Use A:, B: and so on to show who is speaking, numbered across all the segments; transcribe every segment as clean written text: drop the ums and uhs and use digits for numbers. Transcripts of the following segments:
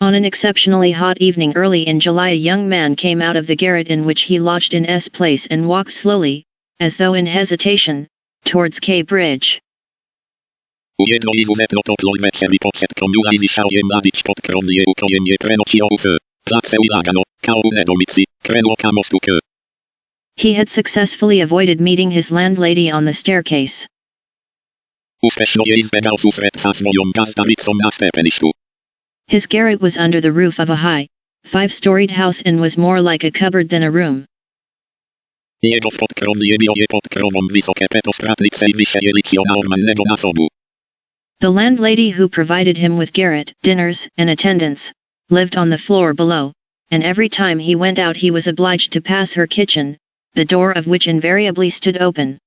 A: On an exceptionally hot evening early in July, a young man came out of the garret in which he lodged in S Place and walked slowly, as though in hesitation, towards K Bridge. He had successfully avoided meeting his landlady on the staircase. His garret was under the roof of a high, 5-storied house and was more like a cupboard than a room. The landlady who provided him with garret, dinners, and attendance, lived on the floor below, and every time he went out he was obliged to pass her kitchen, the door of which invariably stood open.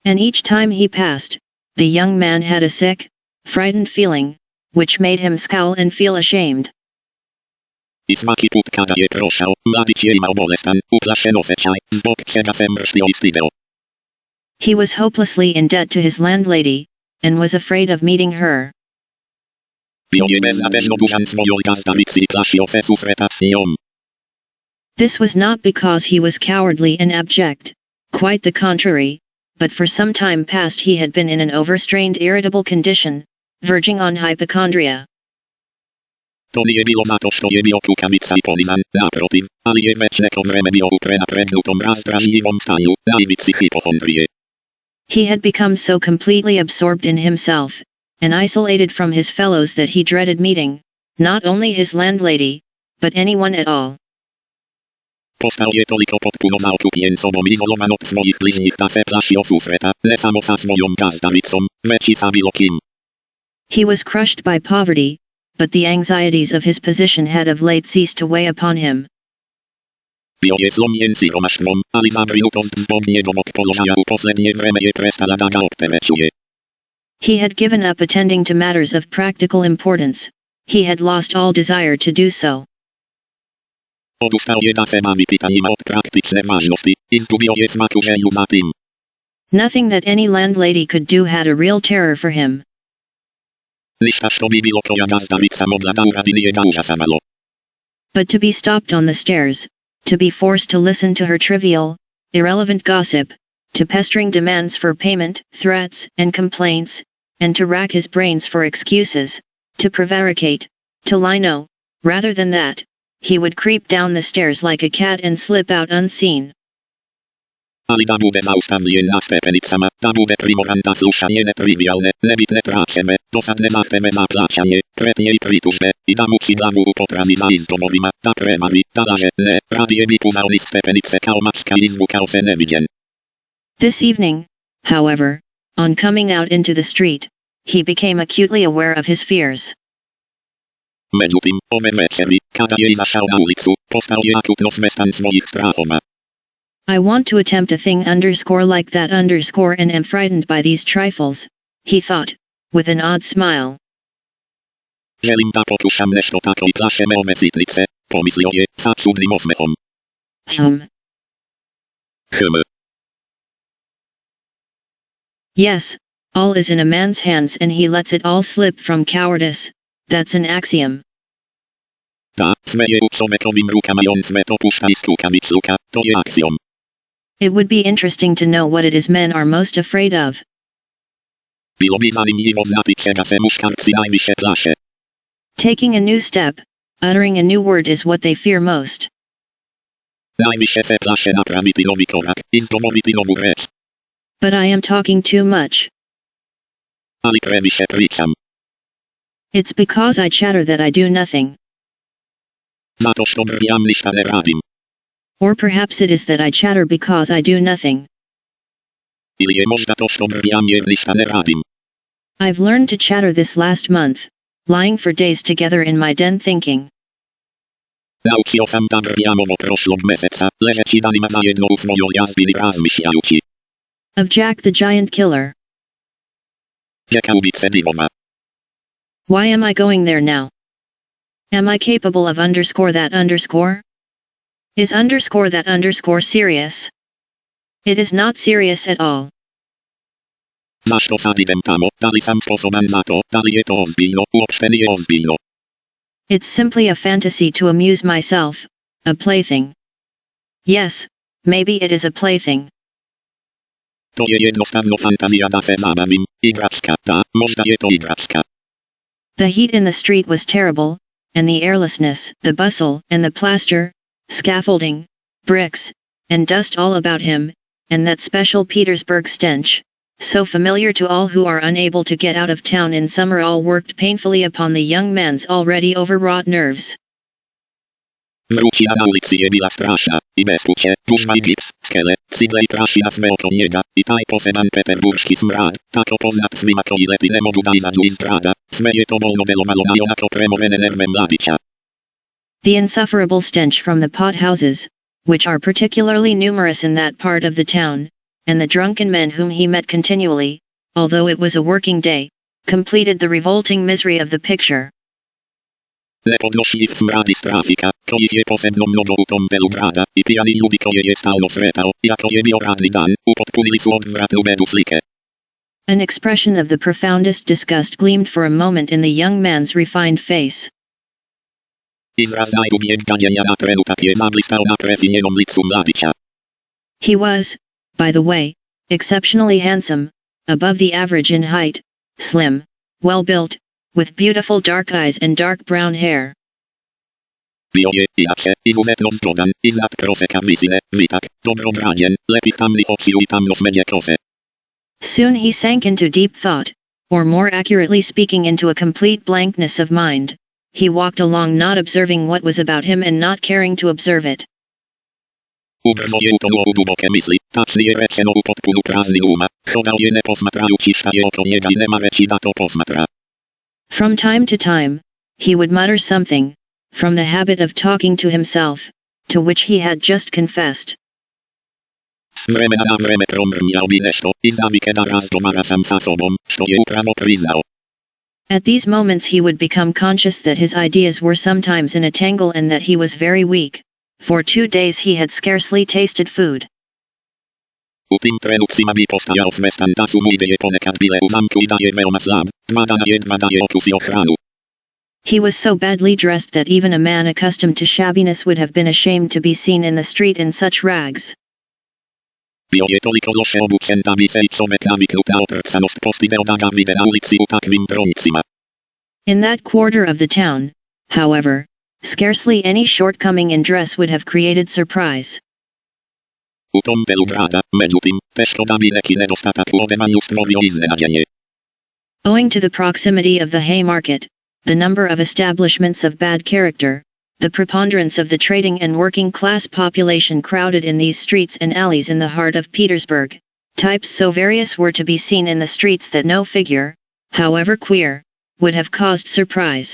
A: And each time he passed, the young man had a sick, frightened feeling, which made him scowl and feel ashamed. He was hopelessly in debt to his landlady, and was afraid of meeting her. This was not because he was cowardly and abject, quite the contrary, but for some time past he had been in an overstrained irritable condition, verging on hypochondria. He had become so completely absorbed in himself, and isolated from his fellows that he dreaded meeting, not only his landlady, but anyone at all. He was crushed by poverty, but the anxieties of his position had of late ceased to weigh upon him. He had given up attending to matters of practical importance. He had lost all desire to do so. Nothing that any landlady could do had a real terror for him. But to be stopped on the stairs, to be forced to listen to her trivial, irrelevant gossip, to pestering demands for payment, threats, and complaints, and to rack his brains for excuses, to prevaricate, to lie no, rather than that, he would creep down the stairs like a cat and slip out unseen. This evening, however, on coming out into the street, he became acutely aware of his fears. I want to attempt a thing like that and am frightened by these trifles, he thought, with an odd smile. Yes, all is in a man's hands and he lets it all slip from cowardice, that's an axiom. It would be interesting to know what it is men are most afraid of. Taking a new step, uttering a new word is what they fear most. But I am talking too much. It's because I chatter that I do nothing. Or perhaps it is that I chatter because I do nothing. I've learned to chatter this last month, lying for days together in my den thinking. Of Jack the Giant Killer. Why am I going there now? Am I capable of that? Is underscore that underscore serious? It is not serious at all.
B: Masz to sadidentamo, dali sam sposobem na to, dali je to ozbiljno, uopšte nije ozbiljno.
A: It's simply a fantasy to amuse myself, a plaything. Yes, maybe it is a plaything.
B: To je jednostavno fantazija da se zabavim, igračka, da, možda je to igračka.
A: The heat in the street was terrible, and the airlessness, the bustle, and the plaster, scaffolding, bricks, and dust all about him, and that special Petersburg stench, so familiar to all who are unable to get out of town in summer, all worked painfully upon the young man's already overwrought nerves.
B: Wrócina na ulicy je bila straszna, i bezpucie, tużma i gips, skele, cigle i prašina sve oko njega, i taj poseban peterburški smrad, tako poznat svima koji leti ne mogu da izađu iz grada, sve je to bolno delovalo na onako premorene nerve mladića.
A: The insufferable stench from the pot houses, which are particularly numerous in that part of the town, and the drunken men whom he met continually, although it was a working day, completed the revolting misery of the picture.
B: Nepodnošljiv smrad iz trafika, kojih je posebno mnogo u tom delu grada, i pijani ljudi koje je stalno sretao, iako je bio radni dan, upotpunili su odvratnu bedu slike.
A: An expression of the profoundest disgust gleamed for a moment in the young man's refined face.
B: Izraz najdubljeg gađenja na trenutak je zablistao na prefinjenom licu mladića.
A: He was, by the way, exceptionally handsome, above the average in height, slim, well-built, with beautiful dark eyes and dark brown hair.
B: Bio je, inače, izuzetno zgodan, iznad proseka visine, vitak, dobro brađen, lepih tamnih očiju i tamno smeđe kose.
A: Soon he sank into deep thought, or more accurately speaking into a complete blankness of mind. He walked along not observing what was about him and not caring to observe it.
B: Ubrzo je utonuo u duboke misli, tačnije rečeno u potpunu prazninu uma, hodao je ne posmatrajući šta je oko njega i nema reći da to posmatra.
A: From time to time, he would mutter something, from the habit of talking to himself, to which he had just confessed.
B: S vremena na vreme promrmljao bi nešto, iz navike da razgovara sam sa sobom, što je upravo priznao.
A: At these moments he would become conscious that his ideas were sometimes in a tangle and that he was very weak. For 2 days he had scarcely tasted food.
B: U tim trenucima bi postajao svestan da su mu ideje ponekad bile u zamku i da je veoma slab, 2 dana jedva da je okusio hranu.
A: He was so badly dressed that even a man accustomed to shabbiness would have been ashamed to be seen in the street in such rags.
B: Bio je toliko loše obučen da bi se i čovek naviknut na otrcanost postideo da ga vide na ulici u takvim tronicima.
A: In that quarter of the town, however, scarcely any shortcoming in dress would have created surprise.
B: U tom delu grada, međutim, teško da bi neki nedostatak u odevanju stvorio iznenađenje.
A: Owing to the proximity of the Haymarket, the number of establishments of bad character, the preponderance of the trading and working class population crowded in these streets and alleys in the heart of Petersburg, types so various were to be seen in the streets that no figure, however queer, would have caused surprise.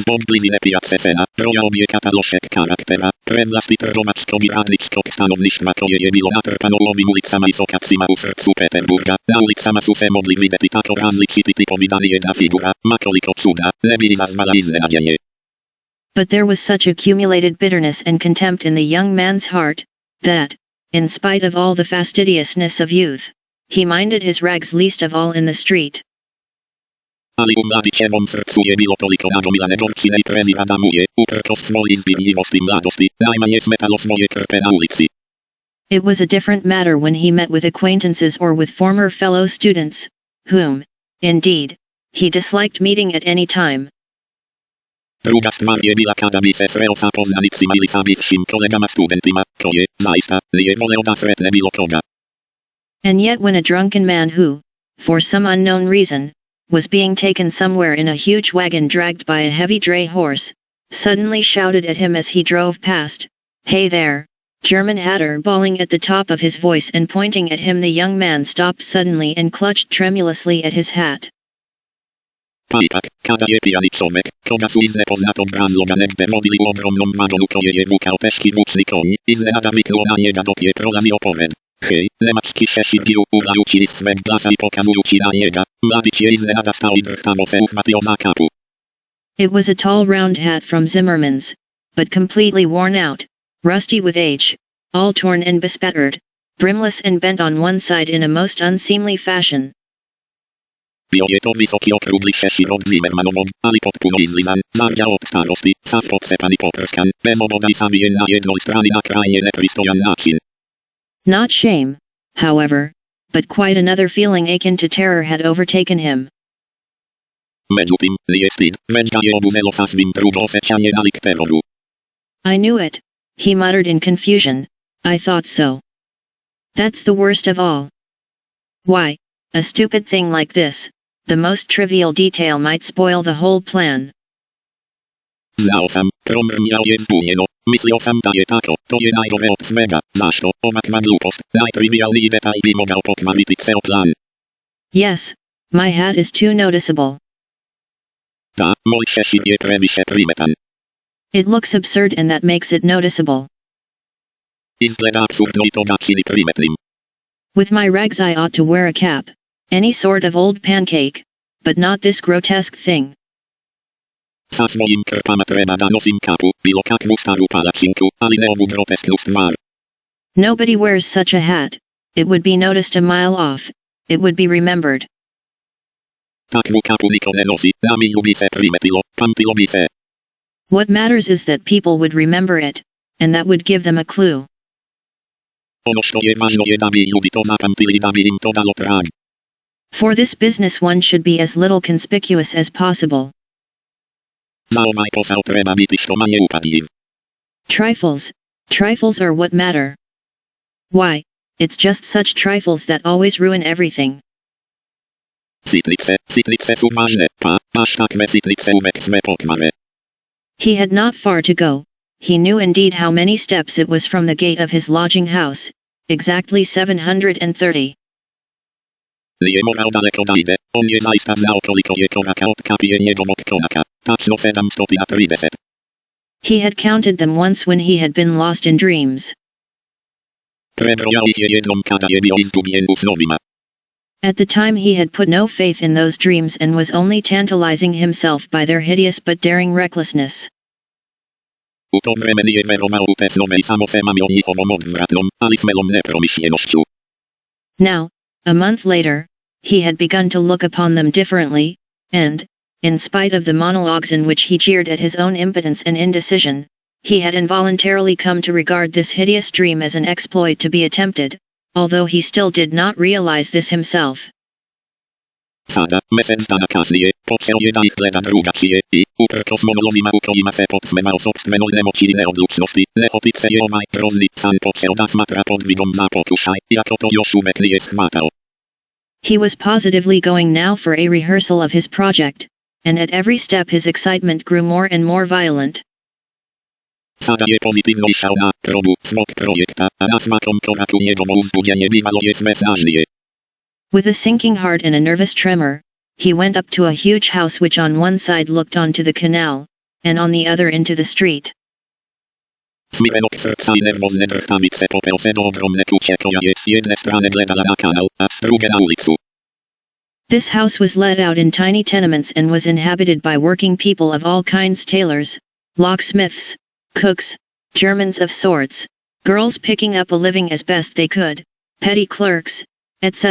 B: Zbog blizine pijace Sena, broja objekata lošeg karaktera, prevlasti trgovačkog i radničkog stanovništva koje je bilo natrpano ovim ulicama i sokacima u srcu Peterburga, na ulicama su se mogli videti tako različiti tipovi da nijedna figura, makoliko čuda, ne bi izazvala iznenađenje.
A: But there was such accumulated bitterness and contempt in the young man's heart, that, in spite of all the fastidiousness of youth, he minded his rags least of all in the street.
B: Ali u mladićevom srcu je bilo toliko nagomilane gorčine i prezira da mu je, uprkos svoj izbirljivosti mladosti, najmanje smetalo svoje krpe na ulici.
A: It was a different matter when he met with acquaintances or with former fellow students, whom, indeed, he disliked meeting at any time.
B: Druga stvar je bila kada bi se sreo sa poznanicima ili sa bivšim kolegama studentima, koje, zaista, nije voleo da sretne bilo koga.
A: And yet when a drunken man who, for some unknown reason, was being taken somewhere in a huge wagon dragged by a heavy dray horse, suddenly shouted at him as he drove past, "Hey there, German hatter!" bawling at the top of his voice and pointing at him, the young man stopped suddenly and clutched tremulously at his hat.
B: Pa ipak, kada je pijani čovek, koga su iz nepoznatog razloga negde vodili u ogromnom vagonu koje je vukao teški vučni konj, iznenada viknuo na njega dok je prolazio pored. Hej, nemački šešidiju, ulajući iz sveg glasa i pokazujući na njega, mladić je iznenada stao i drhtavo se uhvatio za kapu.
A: It was a tall round hat from Zimmerman's, but completely worn out, rusty with age, all torn and bespattered, brimless and bent on one side in a most unseemly fashion.
B: Je to wysoki okrągły sześciorąd Zimmermanowod, ali podpół izlizan, zardzia od starosti, saw podsypany poprzkan, bez obodaj sobie na jedną stronę na krajnie nepristojan način.
A: Not shame, however, but quite another feeling akin to terror had overtaken him.
B: Međutim, nije stid, već ga je obuzelo sasvim drugo osjećanje nalik teroru.
A: I knew it, he muttered in confusion. I thought so. That's the worst of all. Why, a stupid thing like this, the most trivial detail might spoil the whole plan.
B: Znao sam, promrmiał je zbunjeno, mislio sam da je tako, to je najgore od svega, zašto, ovakva glupost, najtrivialniji detalj bi mogao pokvariti ceo plan.
A: Yes, my hat is too noticeable.
B: Da, moj šešir je previše primetan.
A: It looks absurd and that makes it noticeable.
B: Izgleda apsurdno I to ga čini primetnim.
A: With my rags I ought to wear a cap, any sort of old pancake, but not this grotesque thing.
B: Sa svojim krpama treba da nosim kapu, bilo kakvu staru palačinku, ali ne ovu grotesknu stvar.
A: Nobody wears such a hat, it would be noticed a mile off, it would be remembered.
B: Takvu kapu niko ne nosi, na milju bi se primetilo, pamtilo bi se.
A: What matters is that people would remember it, and that would give them a clue.
B: Ono što je važno je da bi ljudi to zapamtili da bi im to dalo trag.
A: For this business one should be as little conspicuous as possible.
B: Za ovaj posao treba biti što manje upadljiv.
A: Trifles are what matter. Why, it's just such trifles that always ruin everything.
B: Sitnice su važne, pa, baš takve sitnice uvek sve pokvare.
A: He had not far to go. He knew indeed how many steps it was from the gate of his lodging house, exactly 730.
B: Nije morao daleko da ide, on je zaista znao koliko je koraka od kapije njegovog konaka, tačno 730.
A: He had counted them once when he had been lost in dreams.
B: Prebrojao ih je jednom kada je bio izgubljen u snovima.
A: At the time he had put no faith in those dreams and was only tantalizing himself by their hideous but daring recklessness.
B: U to vreme nije verovao u te snove I samo se mamio njihovom odvratnom, ali smelom nepromišljenošću.
A: Now, a month later, he had begun to look upon them differently, and, in spite of the monologues in which he jeered at his own impotence and indecision, he had involuntarily come to regard this hideous dream as an exploit to be attempted, although he still did not realize this himself.
B: Sada, mesec dana kasnije, počeo je da ih gleda drugačije I, uprkos monolozima u kojima se podsmevao sopstvenoj nemoći I neodlučnosti, nehotice je ovaj grozni san počeo da smatra podvigom za pokušaj, iako to još uvek nije shvatao.
A: He was positively going now for a rehearsal of his project, and at every step his excitement grew more and more violent.
B: Sada je pozitivno išao na probu svog projekta, a na svakom koraku njegovo uzbuđenje bivalo je sve snažnije.
A: With a sinking heart and a nervous tremor, he went up to a huge house which on one side looked onto the canal, and on the other into the street.
B: Smirenog srca I nervozne drhtavice popeo se do ogromne kuće koja je s jedne strane gledala na kanal, a s druge na ulicu.
A: This house was let out in tiny tenements and was inhabited by working people of all kinds, tailors, locksmiths, cooks, Germans of sorts, girls picking up a living as best they could, petty clerks, etc.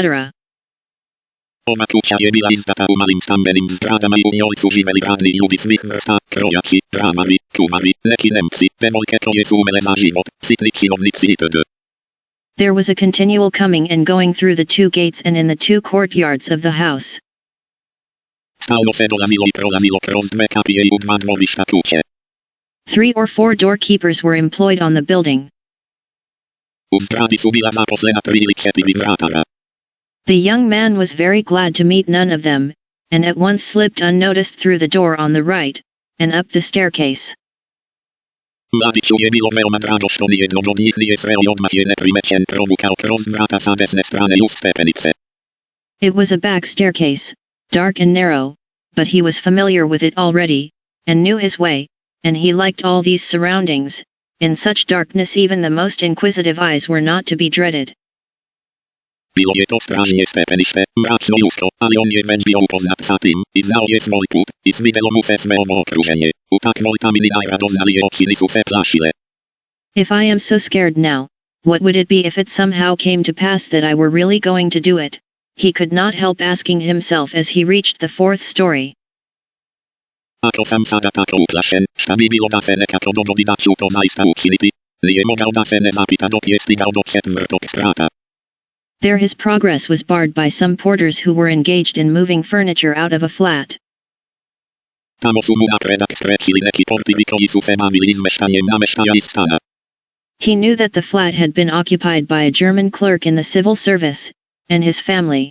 B: Ova kuća je bila izdata u malim stambenim zgradama I u njoj su živeli radni ljudi svih vrsta, krojači, kramari, kumari, neki Nemci, devojke koje su umele za život, sitni činovnici itd.
A: There was a continual coming and going through the two gates and in the two courtyards of the house.
B: Stalno se dolazilo I prolazilo kroz dve kapije I u dva dvorišta kuće.
A: 3 or 4 doorkeepers were employed on the building.
B: U zgradi su bila zaposlena 3 ili 4 vratara.
A: The young man was very glad to meet none of them, and at once slipped unnoticed through the door on the right, and up the staircase.
B: Mladiću je bilo veoma drago što nijednog od njih nije sreo I odmah je neprimećen provukao kroz vrata sa desne strane uz stepenice.
A: It was a back staircase, dark and narrow, but he was familiar with it already, and knew his way, and he liked all these surroundings. In such darkness even the most inquisitive eyes were not to be dreaded.
B: Bilo je to stražnje stepenište, mračno I usko, ali on je već bio upoznat sa tim, I znao je svoj put, I svidelo mu se sve ovo okruženje, tak molta mi najradosna je oči nisu se plašile.
A: If I am so scared now, what would it be if it somehow came to pass that I were really going to do it? He could not help asking himself as he reached the fourth story.
B: Ako sam sada tako uplašen, šta bi bilo da se nekako dogodi da ću to zaista učiniti? Nije mogao da se ne zapita dok je stigao do četvrtog sprata.
A: There his progress was barred by some porters who were engaged in moving furniture out of a flat.
B: Tamo su mu napredak sprečili neki portiri koji su se bavili izmeštanjem nameštaja iz stana.
A: He knew that the flat had been occupied by a German clerk in the civil service, and his family.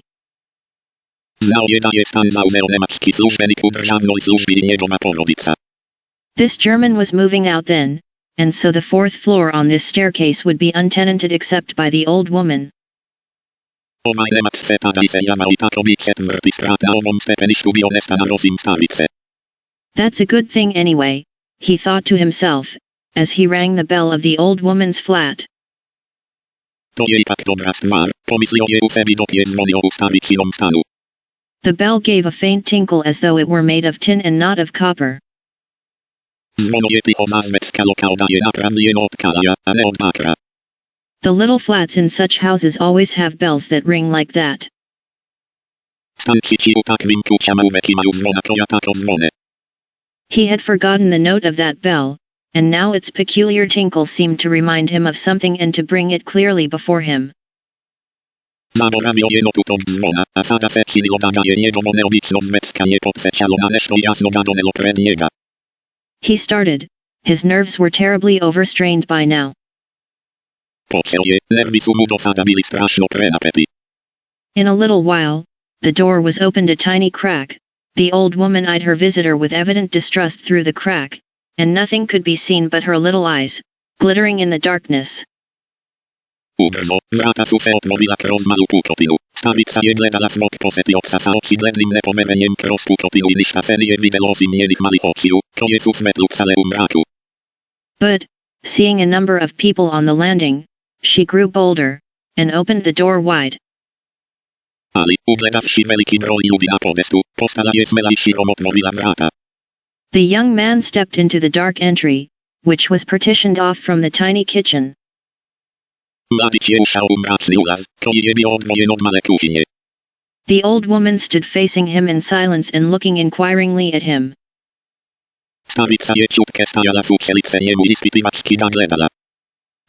B: Znao je da je stan zauzeo nemački službenik u državnoj službi i njegova porodica.
A: This German was moving out then, and so the fourth floor on this staircase would be untenanted except by the old woman.
B: Ovaj Nemac se tada iseljavao i tako bi četvrti sprat na ovom stepeništu bio nestanar osim starice.
A: That's a good thing anyway, he thought to himself, as he rang the bell of the old woman's flat.
B: To je ipak dobra stvar, pomislio je u sebi dok je zvonio u staričinom stanu.
A: The bell gave a faint tinkle as though it were made of tin and not of copper.
B: Zvono je tiho zazveckalo kao da je napravljeno od kalaja, a ne od bakra.
A: The little flats in such houses always have bells that ring like that.
B: Stančići u takvim kućama uvek imaju zvona koja tako zvone.
A: He had forgotten the note of that bell, and now its peculiar tinkle seemed to remind him of something and to bring it clearly before him.
B: Zaboravio je notu tog zvona, a sada se činilo da ga je njegovo neobično zveckanje podsjećalo na nešto jasno ga donelo pred njega.
A: He started. His nerves were terribly overstrained by now.
B: Počeo je, nervi su mu do sada bili strašno prenapeti.
A: In a little while, the door was opened a tiny crack. The old woman eyed her visitor with evident distrust through the crack, and nothing could be seen but her little eyes, glittering in the darkness.
B: Ubrzo, vrata su se otvorila kroz malu pukotinu. Starica je gledala smog posjetioca sa očiglednim nepomerenjem kroz pukotinu i ništa se nije vidjelo osim njenih malih očiju, koje su smetlucale u mraku.
A: But, seeing a number of people on the landing, she grew bolder, and opened the door wide.
B: Ali, ugledavši veliki broj ljudi na podestu, postala je smela i širom otvorila vrata.
A: The young man stepped into the dark entry, which was partitioned off from the tiny kitchen.
B: Mladić je ušao u mračni ulaz, koji je bio odvojen od male kuhinje.
A: The old woman stood facing him in silence and looking inquiringly at him.
B: Starica je čutke stajala sučelice njemu ispitivački ga gledala.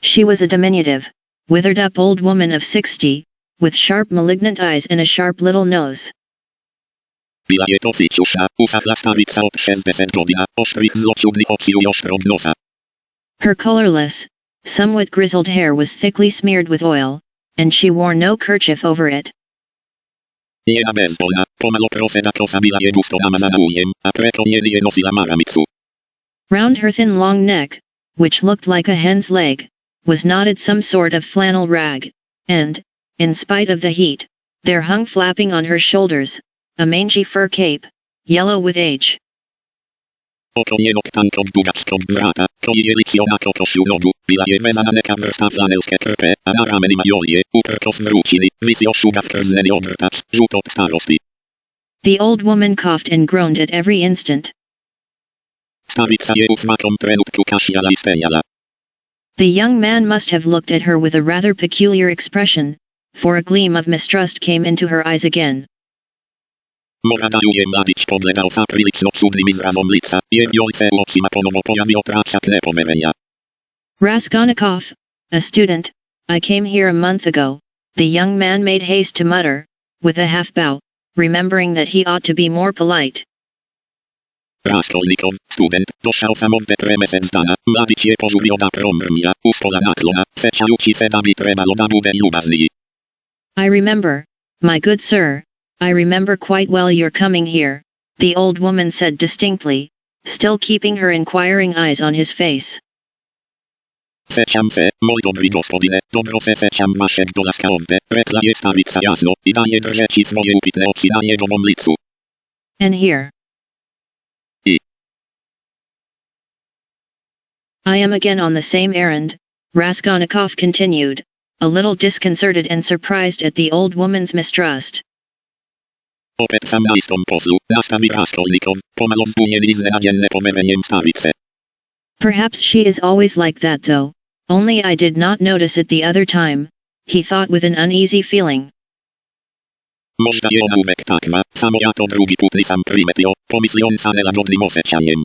A: She was a diminutive, withered-up old woman of 60, with sharp malignant eyes and a sharp little nose.
B: Bila je to sićuša, usahla starica od 60 godina, oštrih zločudnih očiju i oštrog nosa.
A: Her colorless, somewhat grizzled hair was thickly smeared with oil, and she wore no kerchief over it.
B: Njena bezbolna, pomalo proseda kosa bila je gusto namazana uljem, a preko nje je nosila maramicu.
A: Round her thin long neck, which looked like a hen's leg, was knotted some sort of flannel rag, and, in spite of the heat, there hung flapping on her shoulders, a mangy fur cape, yellow with age.
B: Oko njenog tankog dugačkog vrata, koji je ličio na kokošju nogu, bila je vezana neka vrsta flanelske krpe, a na ramenima joj je, uprkos vrućini, visio šugav krzneni obrtač, žut od starosti.
A: The old woman coughed and groaned at every instant.
B: Starica je u svakom trenutku kašljala i stejala.
A: The young man must have looked at her with a rather peculiar expression, for a gleam of mistrust came into her eyes again.
B: Mora da ju je mladić pogledao sa prilično čudnim izrazom lica, jer joj se u očima ponovo pojavio tračak nepomerenja.
A: Raskolnikov, a student, I came here a month ago, the young man made haste to mutter, with a half bow, remembering that he ought to be more polite.
B: Raskolnikov, student, došao sam ovde pre mesec dana, mladić je požurio da promrmlja, uspola naklona, sećajući se da bi trebalo da bude ljubazniji.
A: I remember, my good sir, I remember quite well your coming here, the old woman said distinctly, still keeping her inquiring eyes on his face.
B: Sećam se, moj dobri gospodine, dobro se sećam vašeg dolaska ovde, rekla je starica jasno, i dalje držeći svoje upitne oči na njegovom licu.
A: And here. I am again on the same errand, Raskolnikov continued, a little disconcerted and surprised at the old woman's mistrust.
B: Opet sam na istom poslu, nastavi raskolnikom, pomalom spunjeni iznenađene pomerenjem stavice.
A: Perhaps she is always like that though, only I did not notice it the other time, he thought with an uneasy feeling.
B: Možda je ona uvek takva, samo ja to drugi put nisam primetio, pomisli on sa nelagodnim osjećanjem.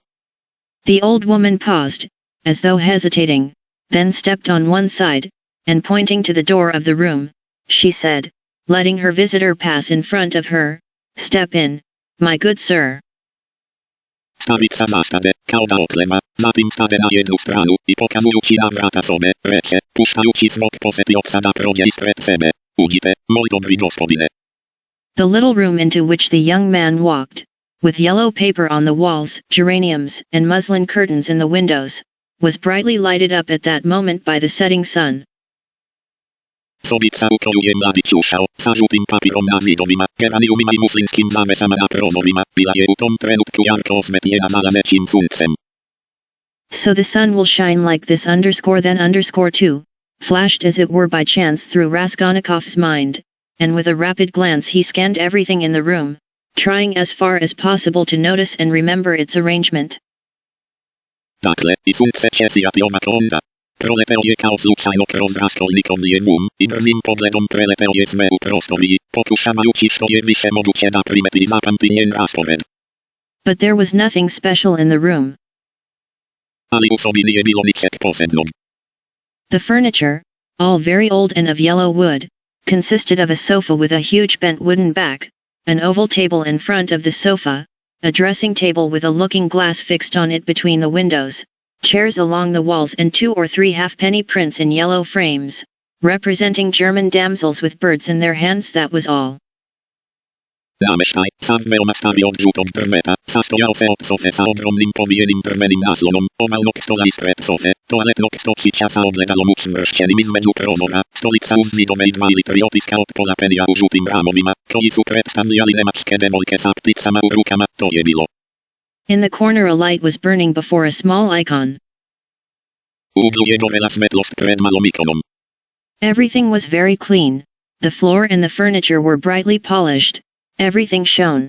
A: The old woman paused, as though hesitating, then stepped on one side, and pointing to the door of the room, she said, letting her visitor pass in front of her, "Step in, my good sir."
B: Stavica zastade, kao da okleva, zatim stade na jednu stranu i pokazujući na vrata sobe, reče, puštajući zbog posjetioca da prođe ispred sebe. Uđite, moj dobri gospodine.
A: The little room into which the young man walked, with yellow paper on the walls, geraniums, and muslin curtains in the windows, was brightly lighted up at that moment by the setting sun.
B: Sobica u koju je mladić ušao, sa žutim papirom na zidovima, geraniumima i muslinskim zavesama na prozorima, bila je u tom trenutku jarko osvetljena zalazećim suncem.
A: So the sun will shine like this _then_2, flashed as it were by chance through Raskolnikov's mind, and with a rapid glance he scanned everything in the room, trying as far as possible to notice and remember its arrangement.
B: Dakle, i sunce će sijati ovako onda. Proleteo je kao slučajno kroz raskolnikovlje i brzim pogledom preleteo je sve u prostoriji, pokušavajući što je više moguće da primeti i zapamti njen raspored.
A: But there was nothing special in the room.
B: Ali u sobi nije bilo ničeg posebnog.
A: The furniture, all very old and of yellow wood, consisted of a sofa with a huge bent wooden back, an oval table in front of the sofa, a dressing table with a looking glass fixed on it between the windows, chairs along the walls and 2 or 3 halfpenny prints in yellow frames, representing German damsels with birds in their hands. That was all.
B: Nameštaj, sav veoma stari od žutog drveta, sastojao se od sofe sa ogromnim povijenim drvenim naslonom, ovalnog stola ispred sofe, toaletnog stočića sa ogledalom učvršćenim između prozora, stolica uz zidove i 2 ili 3 otiska od pola penija u žutim ramovima, koji su predstavljali nemačke devojke sa pticama u rukama, to je bilo.
A: In the corner a light was burning before a small icon.
B: U uglu je gorela svetlost pred malom ikonom.
A: Everything was very clean, the floor and the furniture were brightly polished, everything shone.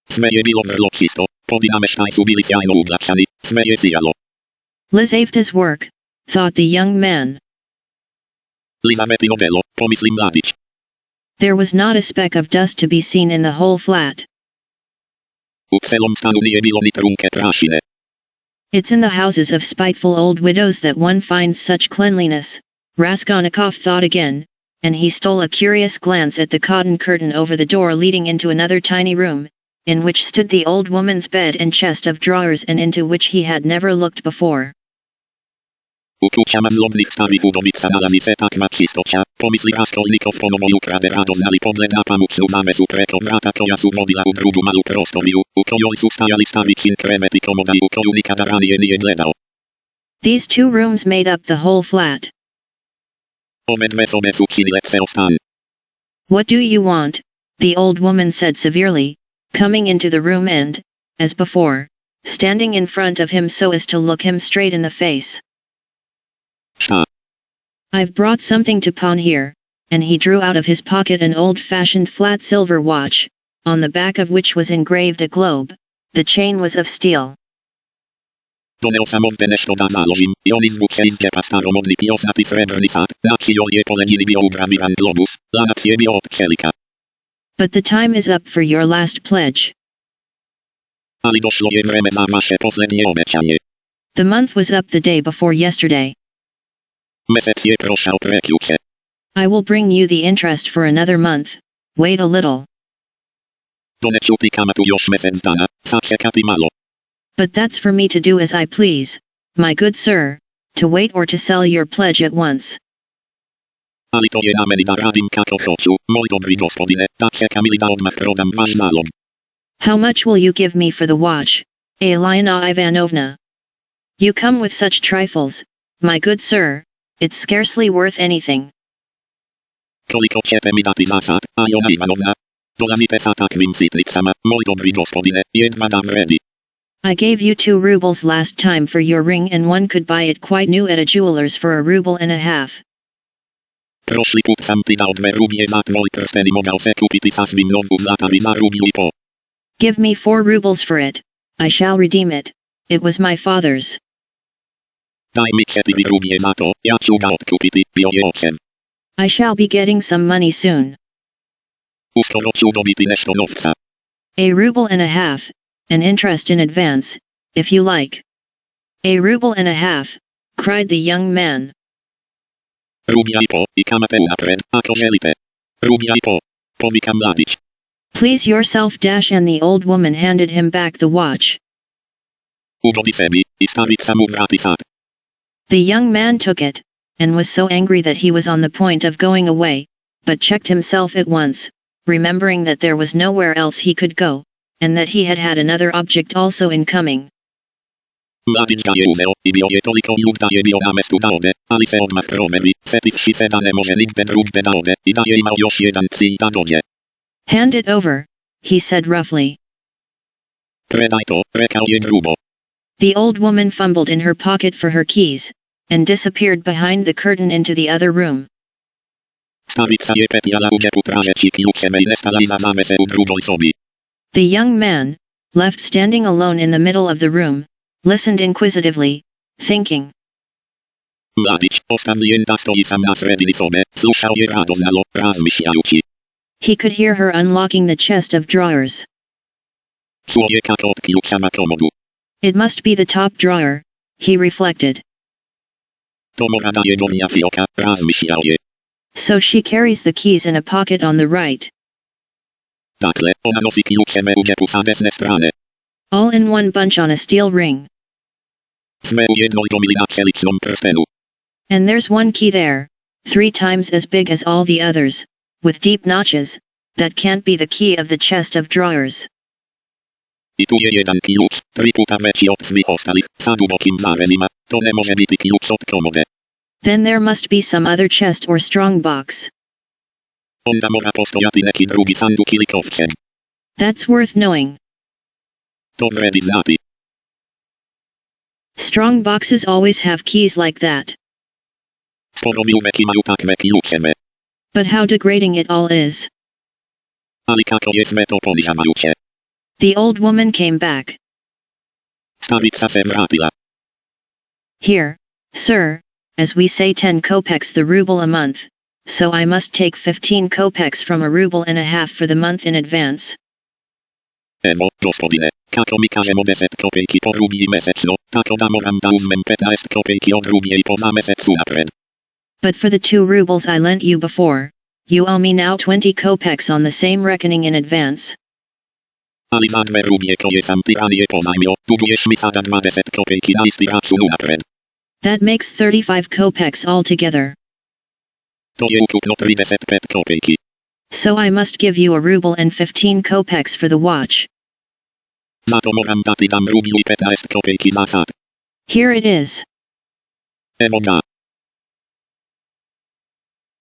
B: Sve je bilo vrlo čisto, podi nameštaj su bili sjajno uglačani, sve je sijalo.
A: Lizaveta's work, thought the young man.
B: Lizavetino delo, pomisli mladić.
A: There was not a speck of dust to be seen in the whole flat.
B: U celom stanu nije bilo ni trunke prašine.
A: It's in the houses of spiteful old widows that one finds such cleanliness, Raskolnikov thought again, and he stole a curious glance at the cotton curtain over the door leading into another tiny room, in which stood the old woman's bed and chest of drawers and into which he had never looked before.
B: U kućama zlobnih starih udovica nalazi se takva čistoća, pomisli Raskolnikov ponovo i ukrade radoznali pogled na pamučnu zavesu preko vrata koja su vodila u drugu malu prostoriju, u kojoj su stajali stavićin krevet i komoda i u koju nikada ranije nije gledao.
A: These 2 rooms made up the whole flat.
B: Ove dve sobe su činile ceo stan.
A: What do you want? The old woman said severely, coming into the room and, as before, standing in front of him so as to look him straight in the face.
B: Šta?
A: I've brought something to pawn here, and he drew out of his pocket an old-fashioned flat silver watch, on the back of which was engraved a globe. The chain was of steel.
B: Doneo sam ovde nešto da založim, i on izvuče iz džepa staromodni pijosnati srebrni sat, na čijoj je poleđini bio ugraviran globus, lanac je bio od čelika.
A: But the time is up for your last pledge.
B: Ali došlo je vreme za vaše posljednje obećanje.
A: The month was up the day before yesterday.
B: Mesec je prošao prekjuče.
A: I will bring you the interest for another month. Wait a little.
B: Doneću ti kamatu još mesec dana, sačekati malo.
A: But that's for me to do as I please, my good sir, to wait or to sell your pledge at once.
B: Ali to je na meni da radim kako hoću, moj dobri gospodine, da čekam ili da odmah prodam vaš zalog.
A: How much will you give me for the watch, Elena Ivanovna? You come with such trifles, my good sir, it's scarcely worth anything.
B: Koliko ćete mi dati za sat, Ajona Ivanovna? Dolazite sa takvim sitnicama, moj dobri gospodine, jedva da vredi.
A: I gave you 2 rubles last time for your ring and one could buy it quite new at a jeweler's for 1.50 rubles.
B: Proszę sam ty dał dwie rubie za twój prsteni mogał se kupić za zwinną uzlatami za rubi po.
A: Give me 4 rubles for it. I shall redeem it. It was my father's.
B: Daj mi 4 rubie za to, ja ci ga odkupić, bioje 8.
A: I shall be getting some money soon.
B: Uskoro ci dobity nešto nowca.
A: A ruble and a half, an interest in advance, if you like. A ruble and a half, cried the young man.
B: Rubia i po, I kamate napred, ako želite. Rubia I po, povikam mladić.
A: Please yourself dash, and the old woman handed him back the watch.
B: Ugodi sebi, I stavit sam u vrati sad.
A: The young man took it, and was so angry that he was on the point of going away, but checked himself at once, remembering that there was nowhere else he could go, and that he had had another object also in coming.
B: Mladić ga je uzeo, I bio je toliko ljud da je bio na mestu da ode, ali se odmah promeni, setivši se da ne može nigde drugde da ode, I da je imao još jedan cilj da dođe.
A: Hand it over, he said roughly.
B: Predaj to, rekao je grubo.
A: The old woman fumbled in her pocket for her keys, and disappeared behind the curtain into the other room.
B: Stavica je petljala u džepu tražeći ključeve I nestala iza zavese u drugoj sobi.
A: The young man, left standing alone in the middle of the room, listened inquisitively, thinking.
B: Mladić, ostavljen da stoji sam na sredini sobe, slušao je radoznalo, razmišljajući.
A: He could hear her unlocking the chest of drawers.
B: Čuo je kako otključava komodu.
A: It must be the top drawer, he reflected.
B: To mora da je donja fioka, razmišljao je.
A: So she carries the keys in a pocket on the right.
B: Dakle, ona nosi ključeve u džepu sa desne strane.
A: All in one bunch on a steel ring.
B: Sve u jednoj gomili na čeličnom prstenu.
A: And there's one key there, 3 times as big as all the others, with deep notches, that can't be the key of the chest of drawers.
B: I tu je jedan ključ, 3 puta veći od svih ostalih, sa dubokim zavezima, to ne može biti ključ od komode.
A: Then there must be some other chest or strong box.
B: Onda mora postojati neki drugi sanduk ili kovčeg.
A: That's worth knowing.
B: To vredi znati.
A: Strong boxes always have keys like that.
B: Sporovi uvek imaju takve ključeve.
A: But how degrading it all is.
B: Ali kako je sve to ponižavajuće.
A: The old woman came back.
B: Stavica se vratila.
A: Here, sir, as we say 10 kopecks the ruble a month, so I must take 15 kopecks from a ruble and a half for the month in advance.
B: Evo, gospodine, kako mi kažemo 10 kopejki po rubiji mesečno, tako da moram da uzmem 15 kopejki od rubije I po za mesecu napred.
A: But for the 2 rubles I lent you before, you owe me now 20 kopecks on the same reckoning in advance.
B: Ali za 2 rubije koje sam ti ranije pozajmio, duguješ mi sada 20 kopejki na isti račun unapred.
A: That makes 35 kopecks altogether.
B: To je ukupno 35 kopejki.
A: So I must give you a ruble and 15 kopecks for the watch.
B: Zato moram da ti dam rubiju I 15 kopejki za sat.
A: Here it is.
B: Evo ga.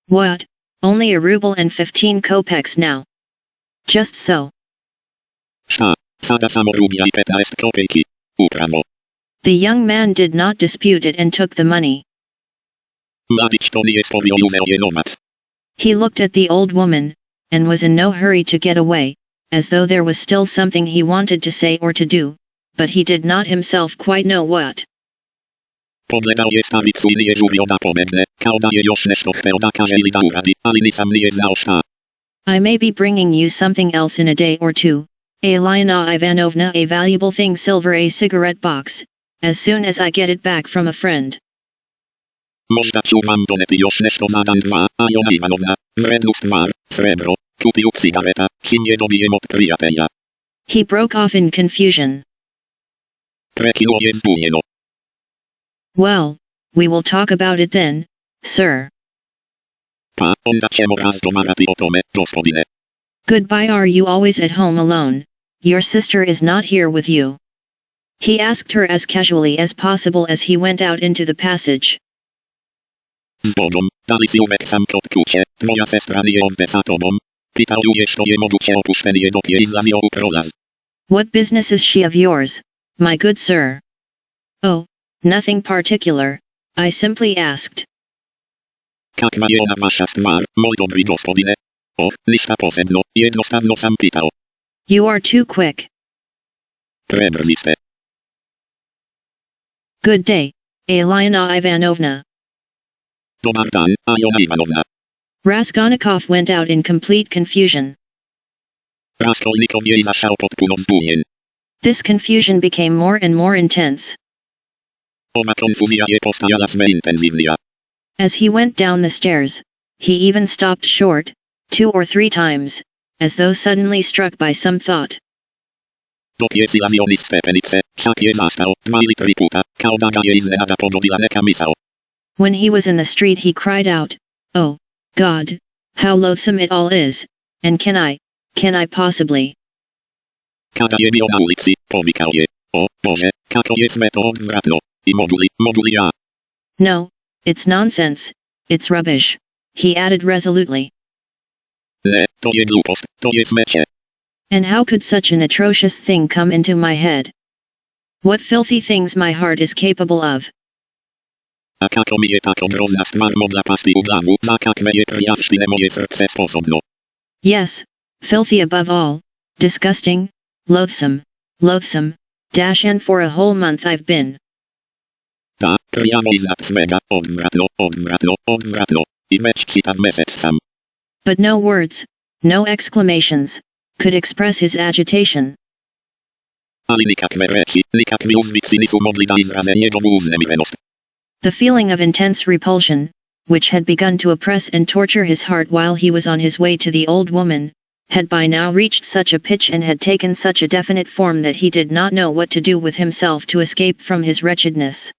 A: What? Only a ruble and 15 kopecks now. Just so.
B: Šta? Sada samo rubija I 15 kopejki. Upravo.
A: The young man did not dispute it and took the money.
B: Mladić to nije spojio I uzeo je novac.
A: He looked at the old woman, and was in no hurry to get away, as though there was still something he wanted to say or to do, but he did not himself quite know what.
B: Pogledao je stavicu I nije žurio da pobegne, kao da je još nešto hteo da kaže ili da uradi, ali nisam nije znao šta.
A: I may be bringing you something else in a day or two. Elena Ivanovna, a valuable thing, silver, a cigarette box, as soon as I get it back from a friend.
B: Možda ću vam doneti još nešto za dan dva, Ajona Ivanovna, vrednu stvar, srebro, kutiju cigareta, čim je dobijem od prijatelja.
A: He broke off in confusion.
B: Prekinuo je zbunjeno.
A: Well, we will talk about it then, sir.
B: Pa, onda ćemo razgovarati o tome, gospodine.
A: Goodbye. Are you always at home alone? Your sister is not here with you. He asked her as casually as possible as he went out into the passage.
B: S Bogom, da li si uvek sam kod kuće, tvoja sestra nije ovde sa tobom? Pitao ju je što je moguće opuštenije dok je izlazio u prolaz.
A: What business is she of yours, my good sir? Oh, nothing particular, I simply asked.
B: Jak ma ona wasza tmar, mój dobry gospodine? O, lista posebno, jednostavno sam pitao.
A: You are too quick.
B: Prebrziste.
A: Good day, Alyona Ivanovna.
B: Dobar dan, Alyona Ivanovna.
A: Raskolnikov went out in complete confusion.
B: Raskolnikov jej zasiał pod puno zdumień.
A: This confusion became more and more intense.
B: Owa konfuzja je postajała zme intensywnia.
A: As he went down the stairs, he even stopped short, 2 or 3 times, as though suddenly struck by some thought.
B: Dok je silazionis stepenice, však je zastał, 2 litry puta, kao da ga je iznenada pogodila neka misao.
A: When he was in the street he cried out, "Oh, God, how loathsome it all is, and can I possibly?"
B: Kada je bio na ulici, povikao je, o, Bože, kako je sve to odvratno, I moguli ja.
A: No, it's nonsense, it's rubbish, he added resolutely.
B: Ne, to je glupost, to je smeće.
A: And how could such an atrocious thing come into my head? What filthy things my heart is capable of.
B: A kako mi je tako grozna stvar mogla pasti u glavu, za kakve je prljavštine moje srce sposobno.
A: Yes, filthy above all, disgusting, loathsome, and for a whole month I've been.
B: Da, prljavo iznad svega, odvratno, I već čitav mesec sam.
A: But no words, no exclamations, could express his agitation.
B: Ali nikakve reči, nikakvi uzvici nisu mogli da izraze njegovu uznemirenost.
A: The feeling of intense repulsion, which had begun to oppress and torture his heart while he was on his way to the old woman, had by now reached such a pitch and had taken such a definite form that he did not know what to do with himself to escape from his wretchedness.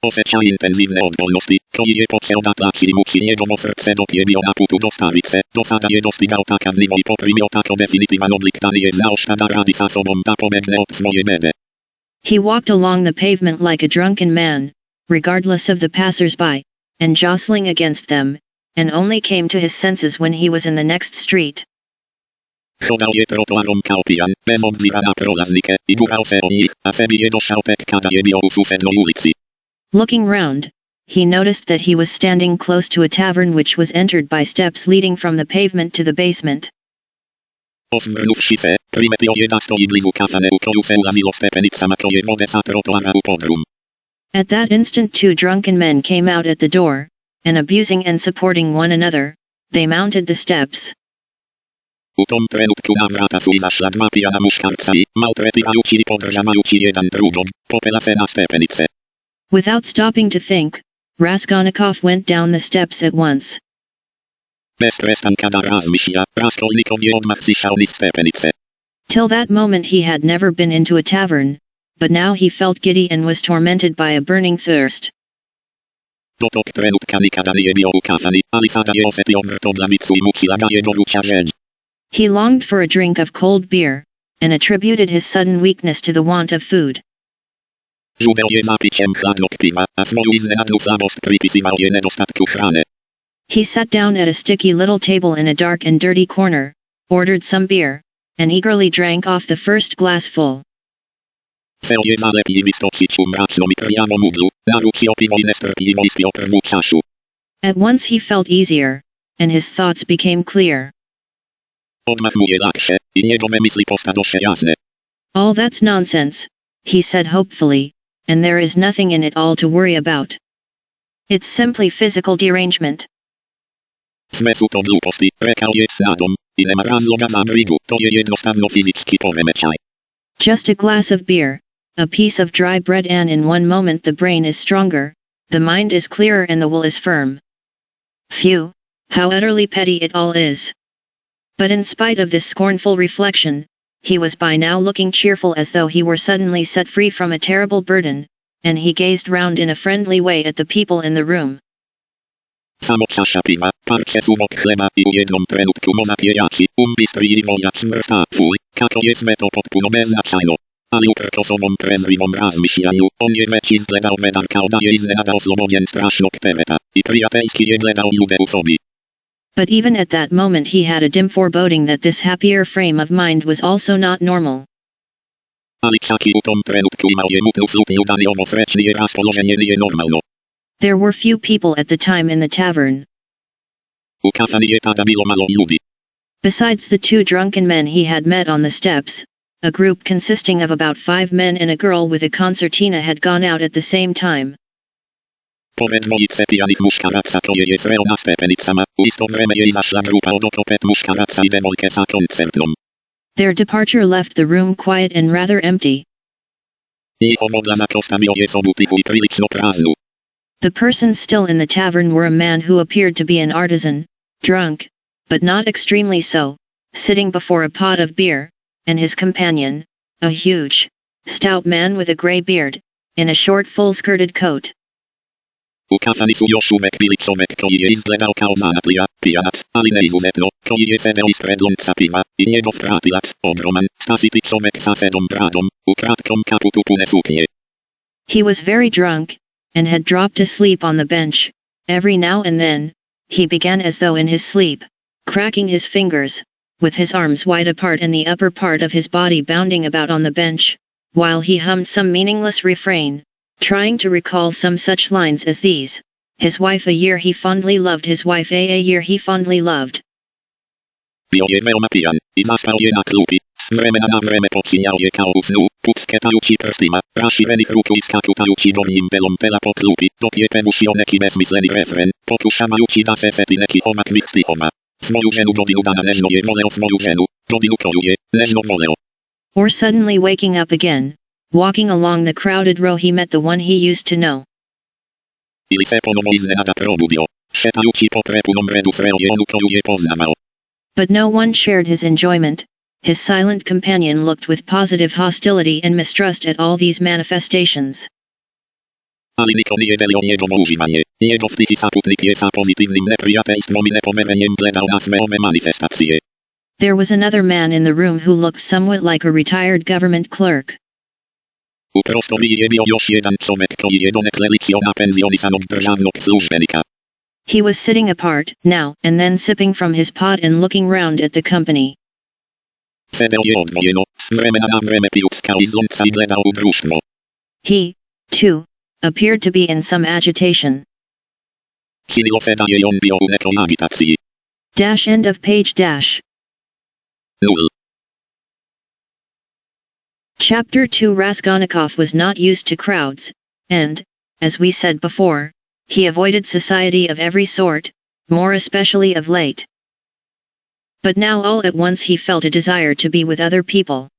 B: Osjeća intenzivne odbojnosti, koji je počeo da tlači muči njegovo srce dok je bio na putu do starice, do sada je dostigao takav nivo I poprimio tako definitivan oblik da nije znao šta da radi sa sobom da pobegne od svoje bede.
A: He walked along the pavement like a drunken man, regardless of the passers-by, and jostling against them, and only came to his senses when he was in the next street.
B: Chodał je trotuarom kao pijan, bez obzira na prolaznike, I gurał se o njih, a sebi je došao tek kada je bio u susednoj ulici.
A: Looking round, he noticed that he was standing close to a tavern which was entered by steps leading from the pavement to the basement.
B: Osvrnuvši se, primetio je da stoji blizu kafane u koju se ulazilo stepenicama koje vode sa trotuara u podrum.
A: At that instant 2 drunken men came out at the door, and abusing and supporting one another, they mounted the steps.
B: U tom trenutku na vrata su izašla 2 pijana muškarca I, maltretirajući I podržavajući jedan drugog, popela se na stepenice.
A: Without stopping to think, Raskolnikov went down the steps at once.
B: Bez prestanka da razmišlja, Raskolnikov je odmah sišao niz stepenice.
A: Till that moment he had never been into a tavern, but now he felt giddy and was tormented by a burning thirst.
B: Do tog trenutka nikada nije bio u kafani, ali sada je osjetio vrtoglavicu I mučila ga je goruća žeđ.
A: He longed for a drink of cold beer, and attributed his sudden weakness to the want of food.
B: Žudeo je za pićem hladnog piva, a svoju iznenadnu slabost pripisivao je nedostatku hrane.
A: He sat down at a sticky little table in a dark and dirty corner, ordered some beer, and eagerly drank off the first glassful.
B: Seo je za lepljivi stočić u mračnom I prljavom uglu, naručio pivo I nestrpljivo ispio prvu čašu.
A: At once he felt easier, and his thoughts became clear.
B: Odmah mu je lakše, I njegove misli postadoše jasne.
A: All that's nonsense, he said hopefully, and there is nothing in it all to worry about. It's simply physical derangement.
B: Sve su to gluposti, rekao je s nadom, I nema razloga za brigu, to je jednostavno fizički poremećaj.
A: Just a glass of beer, a piece of dry bread and in one moment the brain is stronger, the mind is clearer and the will is firm. Phew, how utterly petty it all is. But in spite of this scornful reflection, he was by now looking cheerful as though he were suddenly set free from a terrible burden, and he gazed round in a friendly way at the people in the room.
B: Samo čaša piva, parče suvog chleba I u jednom trenutku mozak je jači, bistri I voljač mrta, fuj, kako je sve to potpuno beznačajno. Ali uprkos ovom prezrivom razmišljanju, on je već izgledao vedar kao da je iznenada oslobođen strašnog tereta, I prijateljski je gledao ljude u sobi.
A: But even at that moment he had a dim foreboding that this happier frame of mind was also not normal.
B: Ali čak I u tom trenutku imao je mutnu slutnju da ni ovo srećnije raspoloženje nije normalno.
A: There were few people at the time in the tavern. Besides the 2 drunken men he had met on the steps, a group consisting of about 5 men and a girl with a concertina had gone out at the same time. Their departure left the room quiet and rather empty. The persons still in the tavern were a man who appeared to be an artisan, drunk, but not extremely so, sitting before a pot of beer, and his companion, a huge, stout man with a grey beard, in a short full-skirted coat. He was very drunk, and had dropped asleep on the bench. Every now and then, he began as though in his sleep, cracking his fingers, with his arms wide apart and the upper part of his body bounding about on the bench, while he hummed some meaningless refrain, trying to recall some such lines as these: his wife a year he fondly loved, his wife a year he fondly loved. Or suddenly waking up again, walking along the crowded row he met the one he used to know. But no one shared his enjoyment. His silent companion looked with positive hostility and mistrust at all these manifestations. There was another man in the room who looked somewhat like a retired government clerk. He was sitting apart, now and then sipping from his pot and looking round at the company. He, too, appeared to be in some agitation. End of page. Chapter 2. Raskolnikov was not used to crowds, and, as we said before, he avoided society of every sort, more especially of late. But now all at once he felt a desire to be with other people.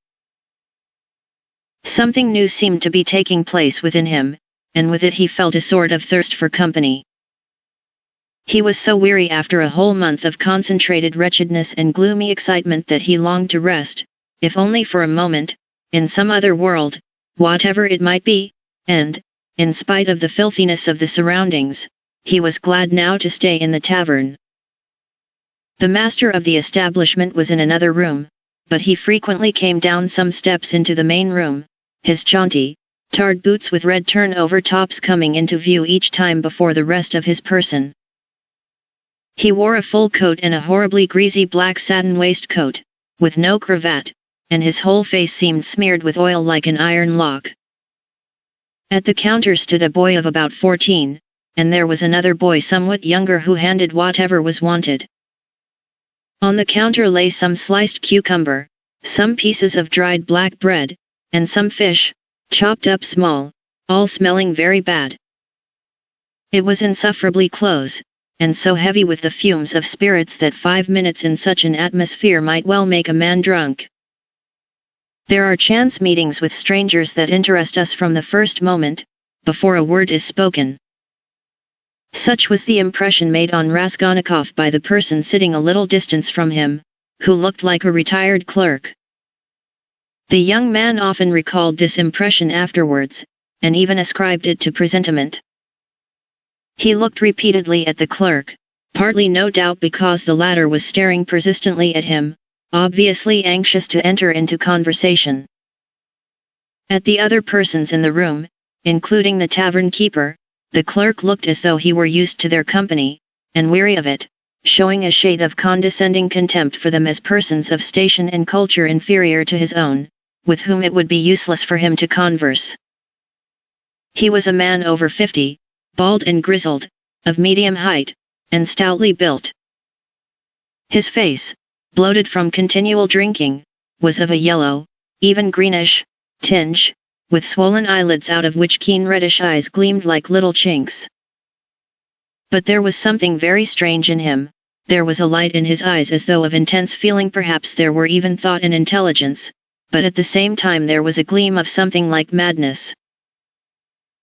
A: Something new seemed to be taking place within him, and with it he felt a sort of thirst for company. He was so weary after a whole month of concentrated wretchedness and gloomy excitement that he longed to rest, if only for a moment, in some other world, whatever it might be, and, in spite of the filthiness of the surroundings, he was glad now to stay in the tavern. The master of the establishment was in another room, but he frequently came down some steps into the main room, his jaunty, tarred boots with red turn-over tops coming into view each time before the rest of his person. He wore a full coat and a horribly greasy black satin waistcoat, with no cravat, and his whole face seemed smeared with oil like an iron lock. At the counter stood a boy of about 14, and there was another boy somewhat younger who handed whatever was wanted. On the counter lay some sliced cucumber, some pieces of dried black bread, and some fish, chopped up small, all smelling very bad. It was insufferably close, and so heavy with the fumes of spirits that 5 minutes in such an atmosphere might well make a man drunk. There are chance meetings with strangers that interest us from the first moment, before a word is spoken. Such was the impression made on Raskolnikov by the person sitting a little distance from him, who looked like a retired clerk. The young man often recalled this impression afterwards, and even ascribed it to presentiment. He looked repeatedly at the clerk, partly no doubt because the latter was staring persistently at him, obviously anxious to enter into conversation. At the other persons in the room, including the tavern keeper, the clerk looked as though he were used to their company, and weary of it, showing a shade of condescending contempt for them as persons of station and culture inferior to his own, with whom it would be useless for him to converse. He was a man over 50, bald and grizzled, of medium height, and stoutly built. His face, bloated from continual drinking, was of a yellow, even greenish, tinge, with swollen eyelids out of which keen reddish eyes gleamed like little chinks. But there was something very strange in him. There was a light in his eyes as though of intense feeling, perhaps there were even thought and intelligence, but at the same time there was a gleam of something like madness.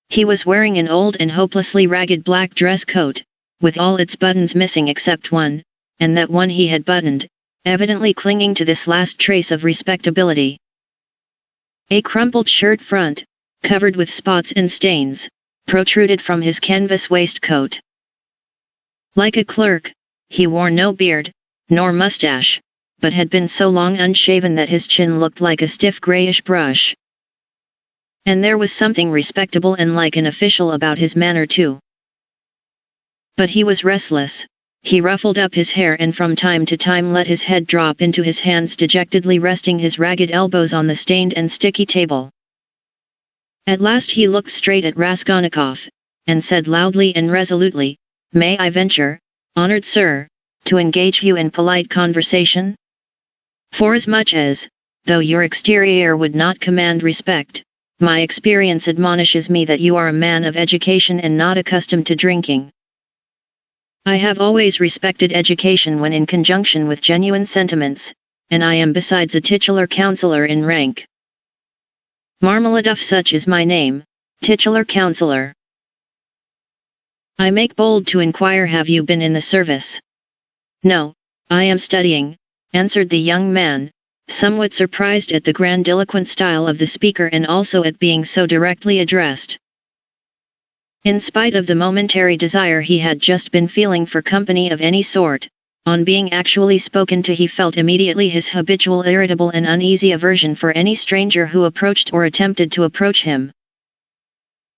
A: He was wearing an old and hopelessly ragged black dress coat, with all its buttons missing except one, and that one he had buttoned, evidently clinging to this last trace of respectability. A crumpled shirt front, covered with spots and stains, protruded from his canvas waistcoat. Like a clerk, he wore no beard, nor mustache, but had been so long unshaven that his chin looked like a stiff grayish brush. And there was something respectable and like an official about his manner too. But he was restless. He ruffled up his hair and from time to time let his head drop into his hands, dejectedly resting his ragged elbows on the stained and sticky table. At last he looked straight at Raskolnikov, and said loudly and resolutely, "May I venture, honored sir, to engage you in polite conversation? Forasmuch as, though your exterior would not command respect, my experience admonishes me that you are a man of education and not accustomed to drinking. I have always respected education when in conjunction with genuine sentiments, and I am besides a titular councillor in rank. Marmaladov, such is my name, titular councillor. I make bold to inquire, have you been in the service?" "No, I am studying," answered the young man, somewhat surprised at the grandiloquent style of the speaker and also at being so directly addressed. In spite of the momentary desire he had just been feeling for company of any sort, on being actually spoken to he felt immediately his habitual irritable and uneasy aversion for any stranger who approached or attempted to approach him.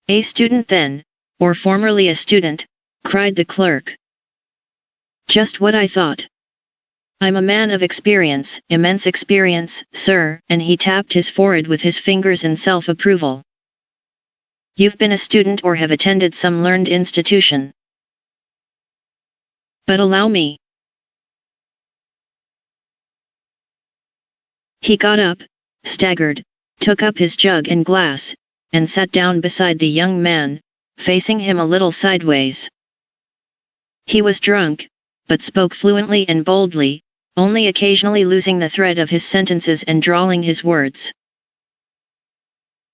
A: "A student then, or formerly a student?" cried the clerk. "Just what I thought. I'm a man of experience, immense experience, sir," and he tapped his forehead with his fingers in self-approval. "You've been a student or have attended some learned institution. But allow me." He got up, staggered, took up his jug and glass, and sat down beside the young man, facing him a little sideways. He was drunk, but spoke fluently and boldly, only occasionally losing the thread of his sentences and drawling his words.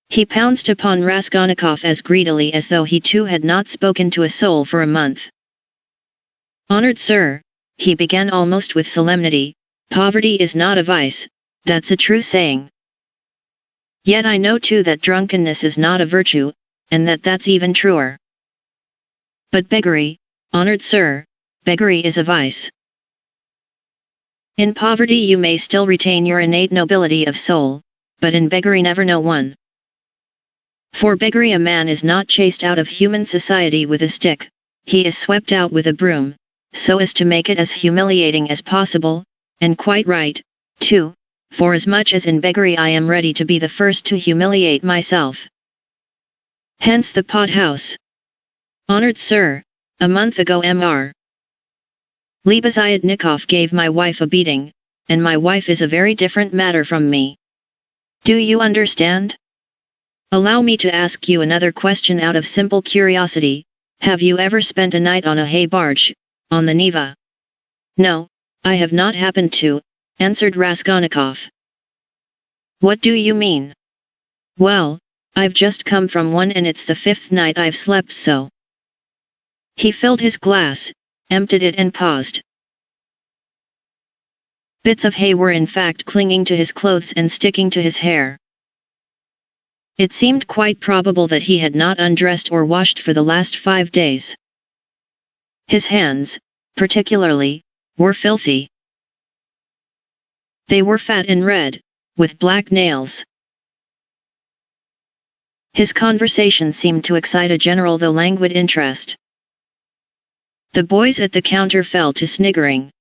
A: He pounced upon Raskolnikov as greedily as though he too had not spoken to a soul for a month. "Honored sir," he began almost with solemnity, "poverty is not a vice, that's a true saying. Yet I know too that drunkenness is not a virtue, and that that's even truer. But beggary, honored sir, beggary is a vice. In poverty you may still retain your innate nobility of soul, but in beggary never know one. For beggary a man is not chased out of human society with a stick, he is swept out with a broom, so as to make it as humiliating as possible, and quite right, too, for as much as in beggary I am ready to be the first to humiliate myself. Hence the pothouse. Honored sir, a month ago Mr. Lebeziatnikov gave my wife a beating, and my wife is a very different matter from me. Do you understand? Allow me to ask you another question out of simple curiosity. Have you ever spent a night on a hay barge, on the Neva?" "No, I have not happened to," answered Raskolnikov. "What do you mean?" "Well, I've just come from one and it's the 5th night I've slept so." He filled his glass, emptied it and paused. Bits of hay were in fact clinging to his clothes and sticking to his hair. It seemed quite probable that he had not undressed or washed for the last 5 days. His hands, particularly, were filthy. They were fat and red, with black nails. His conversation seemed to excite a general though languid interest. The boys at the counter fell to sniggering.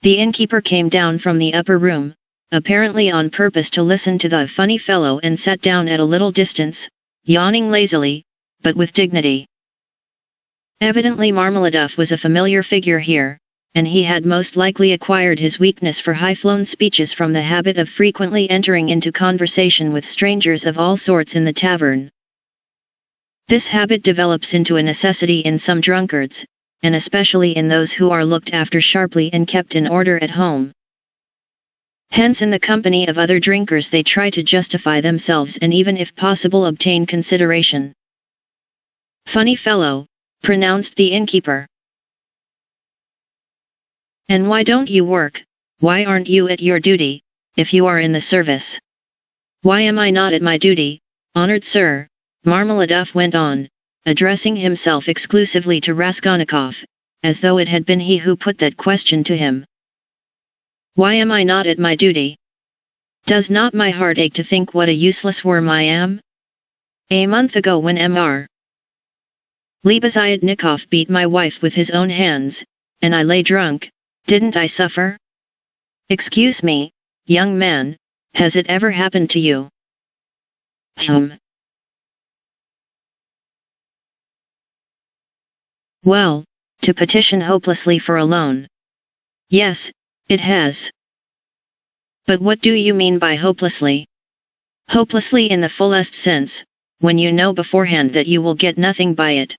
A: The innkeeper came down from the upper room, apparently on purpose to listen to the funny fellow, and sat down at a little distance, yawning lazily, but with dignity. Evidently Marmaladov was a familiar figure here, and he had most likely acquired his weakness for high-flown speeches from the habit of frequently entering into conversation with strangers of all sorts in the tavern. This habit develops into a necessity in some drunkards, and especially in those who are looked after sharply and kept in order at home. Hence in the company of other drinkers they try to justify themselves and even if possible obtain consideration. "Funny fellow," pronounced the innkeeper. "And why don't you work? Why aren't you at your duty, if you are in the service?" "Why am I not at my duty, honored sir?" Marmaladov went on, addressing himself exclusively to Raskolnikov, as though it had been he who put that question to him. "Why am I not at my duty? Does not my heart ache to think what a useless worm I am? A month ago when Mr. Lebeziatnikov beat my wife with his own hands, and I lay drunk, didn't I suffer? Excuse me, young man, has it ever happened to you?" "Well, to petition hopelessly for a loan. Yes, it has." "But what do you mean by hopelessly?" "Hopelessly in the fullest sense, when you know beforehand that you will get nothing by it.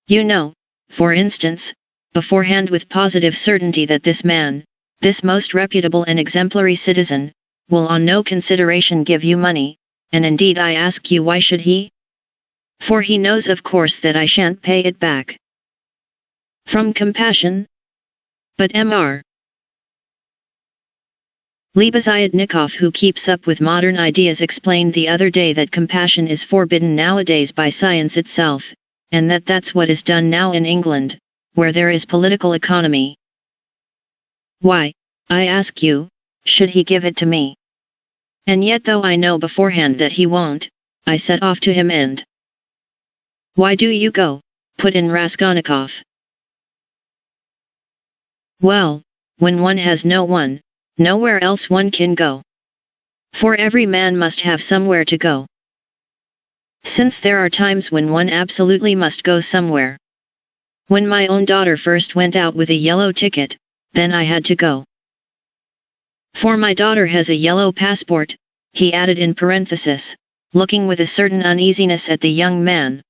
A: You know, for instance, beforehand with positive certainty that this man, this most reputable and exemplary citizen, will on no consideration give you money, and indeed I ask you why should he? For he knows of course that I shan't pay it back. From compassion? But Mr. Lebeziatnikov, who keeps up with modern ideas, explained the other day that compassion is forbidden nowadays by science itself, and that that's what is done now in England, where there is political economy. Why, I ask you, should he give it to me? And yet though I know beforehand that he won't, I set off to him and—" "Why do you go?" put in Raskolnikov. "Well, when one has no one, nowhere else one can go. For every man must have somewhere to go. Since there are times when one absolutely must go somewhere. When my own daughter first went out with a yellow ticket, then I had to go. For my daughter has a yellow passport," he added in parenthesis, looking with a certain uneasiness at the young man.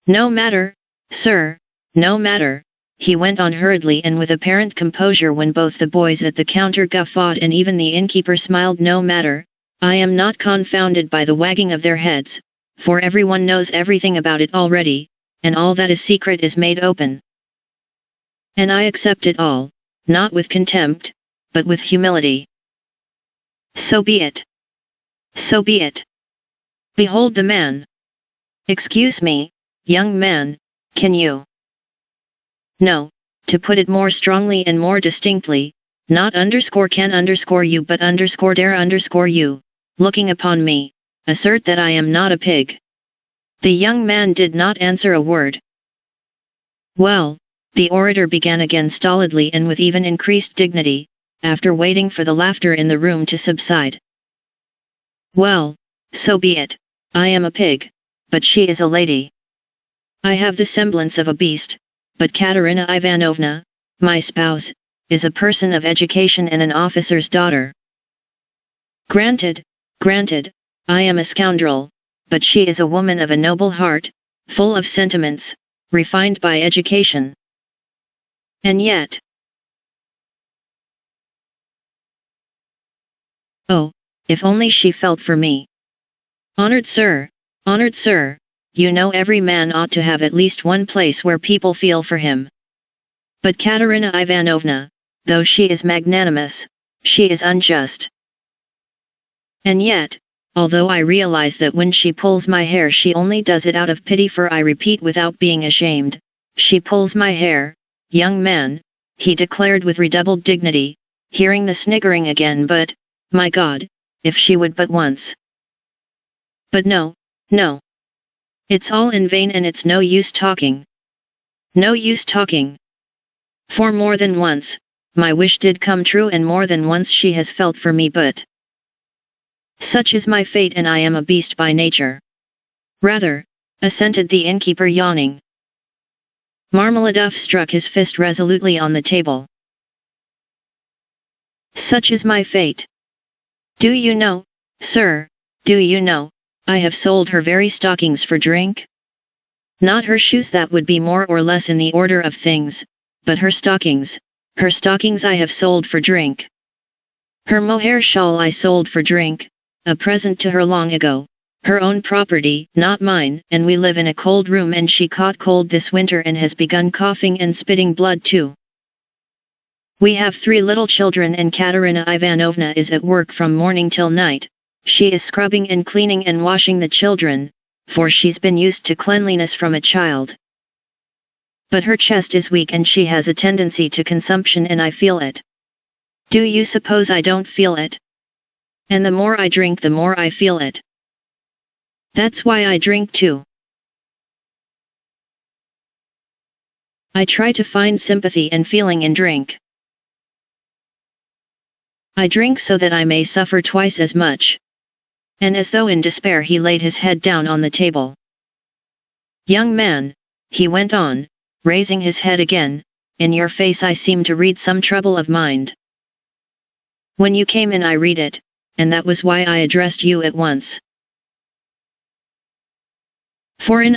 A: "No matter, sir, no matter," he went on hurriedly and with apparent composure when both the boys at the counter guffawed and even the innkeeper smiled. "No matter, I am not confounded by the wagging of their heads, for everyone knows everything about it already, and all that is secret is made open. And I accept it all, not with contempt, but with humility. So be it. So be it. Behold the man. Excuse me, young man, can you? No, to put it more strongly and more distinctly, not can you but dare you, looking upon me, assert that I am not a pig." The young man did not answer a word. "Well," the orator began again stolidly and with even increased dignity, after waiting for the laughter in the room to subside. "Well, so be it, I am a pig, but she is a lady. I have the semblance of a beast, but Katerina Ivanovna, my spouse, is a person of education and an officer's daughter. Granted, granted, I am a scoundrel, but she is a woman of a noble heart, full of sentiments, refined by education. And yet, oh, if only she felt for me. Honored sir, you know every man ought to have at least one place where people feel for him. But Katerina Ivanovna, though she is magnanimous, she is unjust. And yet, although I realize that when she pulls my hair she only does it out of pity, for I repeat without being ashamed, she pulls my hair, young man, he declared with redoubled dignity, hearing the sniggering again, but, my God, if she would but once. But no, no. It's all in vain and it's no use talking. No use talking. For more than once, my wish did come true and more than once she has felt for me, but Such is my fate, and I am a beast by nature. Rather, assented the innkeeper, yawning. Marmaladov struck his fist resolutely on the table. Such is my fate. Do you know, sir, do you know, I have sold her very stockings for drink? Not her shoes, that would be more or less in the order of things, but her stockings I have sold for drink. Her mohair shawl I sold for drink, a present to her long ago, her own property, not mine, and we live in a cold room, and she caught cold this winter and has begun coughing and spitting blood too. We have 3 little children, and Katerina Ivanovna is at work from morning till night. She is scrubbing and cleaning and washing the children, for she's been used to cleanliness from a child. But her chest is weak and she has a tendency to consumption, and I feel it. Do you suppose I don't feel it? And the more I drink, the more I feel it. That's why I drink too. I try to find sympathy and feeling in drink. I drink so that I may suffer twice as much. And as though in despair, he laid his head down on the table. Young man, he went on, raising his head again, in your face I seem to read some trouble of mind. When you came in I read it, and that was why I addressed you at once. For in